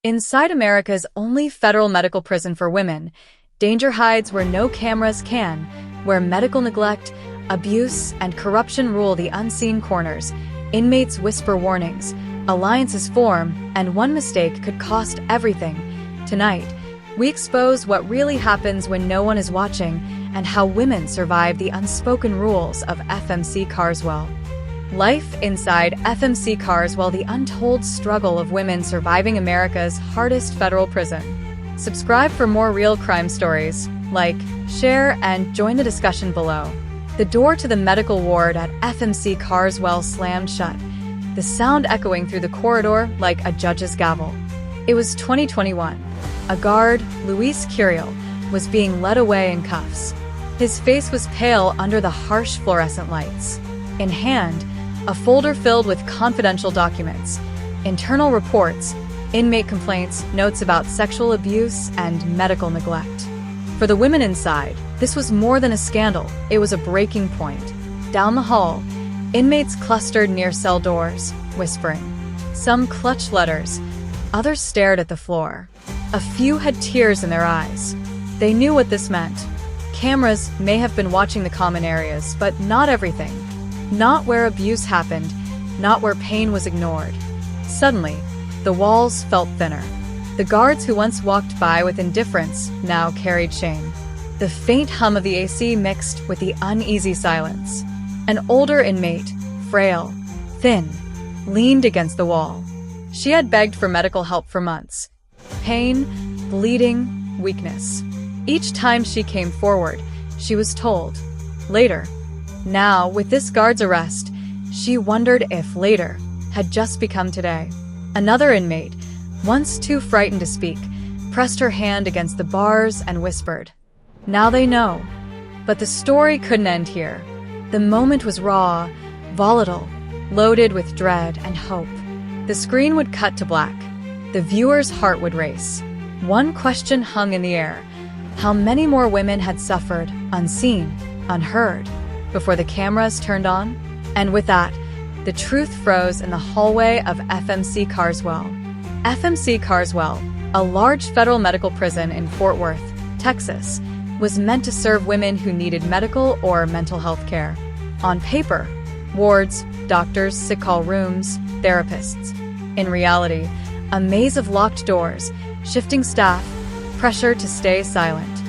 Inside America's only federal medical prison for women, danger hides where no cameras can, where medical neglect, abuse, and corruption rule the unseen corners. Inmates whisper warnings, alliances form, and one mistake could cost everything. Tonight, we expose what really happens when no one is watching and how women survive the unspoken rules of FMC Carswell. Life inside FMC Carswell, the untold struggle of women surviving America's hardest federal prison. Subscribe for more real crime stories. Like, share, and join the discussion below. The door to the medical ward at FMC Carswell slammed shut, the sound echoing through the corridor like a judge's gavel. It was 2021. A guard, Luis Curiel, was being led away in cuffs. His face was pale under the harsh fluorescent lights. In hand, a folder filled with confidential documents, internal reports, inmate complaints, notes about sexual abuse, and medical neglect. For the women inside, this was more than a scandal, it was a breaking point. Down the hall, inmates clustered near cell doors, whispering. Some clutched letters, others stared at the floor. A few had tears in their eyes. They knew what this meant. Cameras may have been watching the common areas, but not everything. Not where abuse happened, not where pain was ignored. Suddenly, the walls felt thinner. The guards who once walked by with indifference now carried shame. The faint hum of the AC mixed with the uneasy silence. An older inmate, frail, thin, leaned against the wall. She had begged for medical help for months. Pain, bleeding, weakness. Each time she came forward, she was told, later. Now, with this guard's arrest, she wondered if later had just become today. Another inmate, once too frightened to speak, pressed her hand against the bars and whispered, "Now they know." But the story couldn't end here. The moment was raw, volatile, loaded with dread and hope. The screen would cut to black. The viewer's heart would race. One question hung in the air. How many more women had suffered, unseen, unheard, before the cameras turned on? And with that, the truth froze in the hallway of FMC Carswell. FMC Carswell, a large federal medical prison in Fort Worth, Texas, was meant to serve women who needed medical or mental health care. On paper, wards, doctors, sick call rooms, therapists. In reality, a maze of locked doors, shifting staff, pressure to stay silent.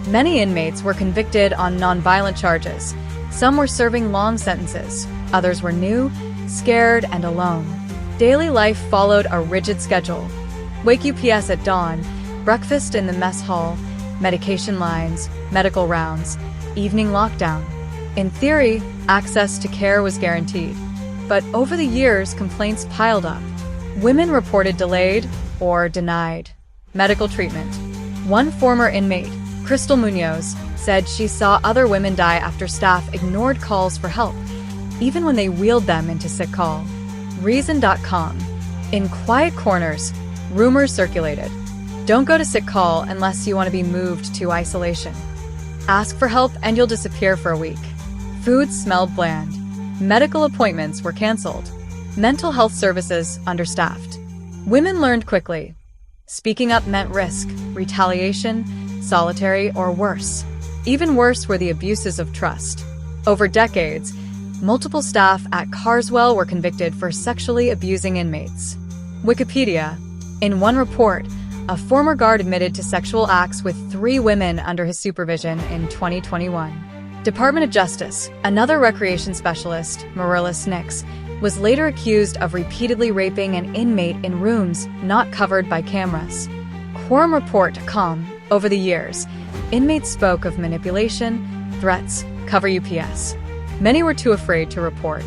Many inmates were convicted on nonviolent charges. Some were serving long sentences, others were new, scared, and alone. Daily life followed a rigid schedule. Wake UPS at dawn, breakfast in the mess hall, medication lines, medical rounds, evening lockdown. In theory, access to care was guaranteed. But over the years, complaints piled up. Women reported delayed or denied medical treatment. One former inmate, Crystal Munoz, said she saw other women die after staff ignored calls for help, even when they wheeled them into sick call. Reason.com. In quiet corners, rumors circulated. Don't go to sick call unless you want to be moved to isolation. Ask for help and you'll disappear for a week. Food smelled bland. Medical appointments were canceled. Mental health services understaffed. Women learned quickly. Speaking up meant risk, retaliation, solitary, or worse. Even worse were the abuses of trust. Over decades, multiple staff at Carswell were convicted for sexually abusing inmates. Wikipedia. In one report, a former guard admitted to sexual acts with 3 women under his supervision in 2021. Department of Justice. Another recreation specialist, Marilis Nix, was later accused of repeatedly raping an inmate in rooms not covered by cameras. Quorum Report.com. Over the years, inmates spoke of manipulation, threats, cover UPS. Many were too afraid to report.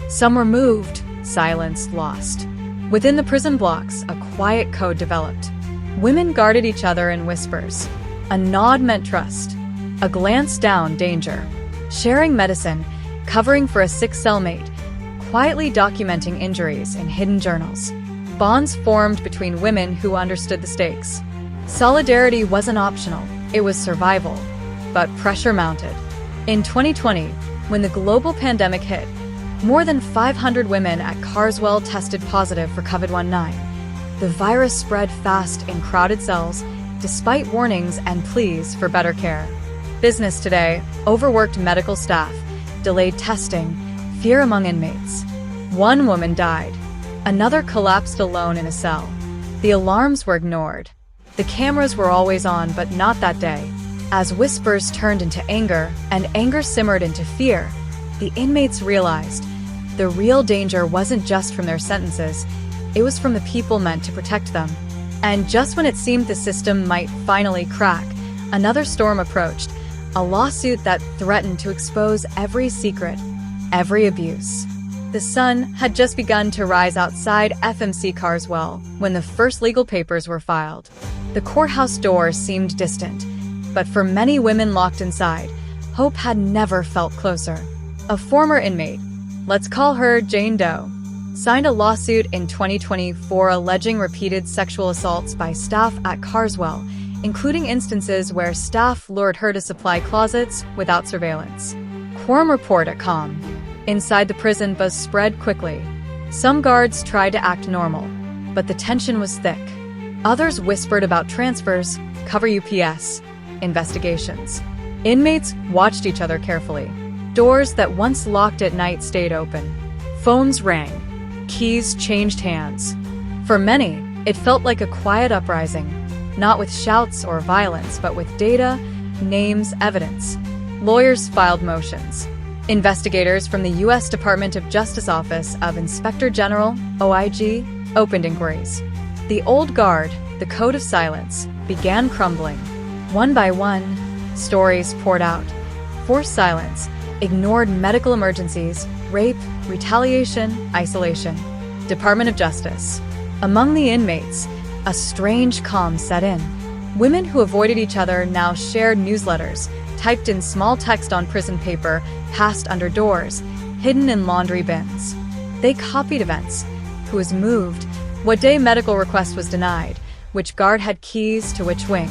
Some were moved, silenced, lost. Within the prison blocks, a quiet code developed. Women guarded each other in whispers. A nod meant trust. A glance down, danger. Sharing medicine, covering for a sick cellmate, quietly documenting injuries in hidden journals. Bonds formed between women who understood the stakes. Solidarity wasn't optional, it was survival. But pressure mounted. In 2020, when the global pandemic hit, more than 500 women at Carswell tested positive for COVID-19. The virus spread fast in crowded cells, despite warnings and pleas for better care. Business today: overworked medical staff, delayed testing, fear among inmates. One woman died. Another collapsed alone in a cell. The alarms were ignored. The cameras were always on, but not that day. As whispers turned into anger, and anger simmered into fear, the inmates realized the real danger wasn't just from their sentences, it was from the people meant to protect them. And just when it seemed the system might finally crack, another storm approached, a lawsuit that threatened to expose every secret, every abuse. The sun had just begun to rise outside FMC Carswell when the first legal papers were filed. The courthouse door seemed distant, but for many women locked inside, hope had never felt closer. A former inmate, let's call her Jane Doe, signed a lawsuit in 2020 for alleging repeated sexual assaults by staff at Carswell, including instances where staff lured her to supply closets without surveillance. Quorum report at Com. Inside the prison, buzz spread quickly. Some guards tried to act normal, but the tension was thick. Others whispered about transfers, cover UPS, investigations. Inmates watched each other carefully. Doors that once locked at night stayed open. Phones rang. Keys changed hands. For many, it felt like a quiet uprising, not with shouts or violence, but with data, names, evidence. Lawyers filed motions. Investigators from the U.S. Department of Justice Office of Inspector General, OIG, opened inquiries. The old guard, the code of silence, began crumbling. One by one, stories poured out. Forced silence, ignored medical emergencies, rape, retaliation, isolation. Department of Justice. Among the inmates, a strange calm set in. Women who avoided each other now shared newsletters, typed in small text on prison paper, passed under doors, hidden in laundry bins. They copied events. Who was moved, what day medical request was denied, which guard had keys to which wing.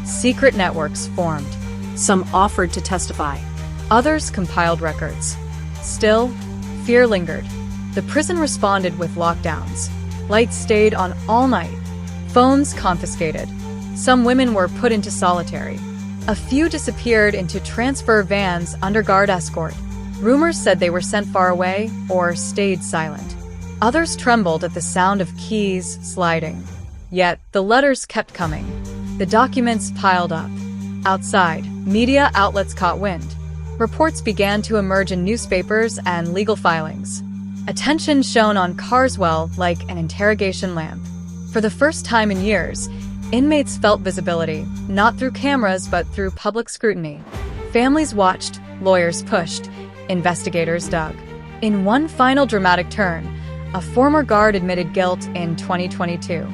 Secret networks formed. Some offered to testify. Others compiled records. Still, fear lingered. The prison responded with lockdowns. Lights stayed on all night. Phones confiscated. Some women were put into solitary. A few disappeared into transfer vans under guard escort. Rumors said they were sent far away or stayed silent. Others trembled at the sound of keys sliding. Yet the letters kept coming. The documents piled up. Outside, media outlets caught wind. Reports began to emerge in newspapers and legal filings. Attention shone on Carswell like an interrogation lamp. For the first time in years, inmates felt visibility, not through cameras but through public scrutiny. Families watched, lawyers pushed, investigators dug. In one final dramatic turn, a former guard admitted guilt in 2022.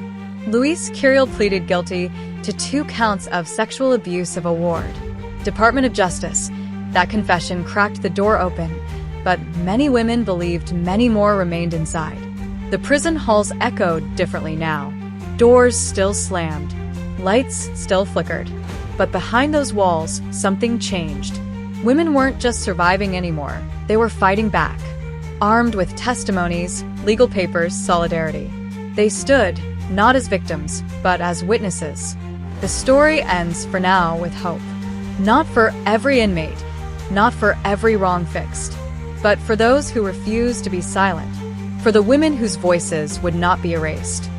Luis Curiel pleaded guilty to 2 counts of sexual abuse of a ward. Department of Justice. That confession cracked the door open, but many women believed many more remained inside. The prison halls echoed differently now. Doors still slammed. Lights still flickered. But behind those walls, something changed. Women weren't just surviving anymore. They were fighting back. Armed with testimonies, legal papers, solidarity. They stood, not as victims, but as witnesses. The story ends, for now, with hope. Not for every inmate, not for every wrong fixed, but for those who refused to be silent, for the women whose voices would not be erased.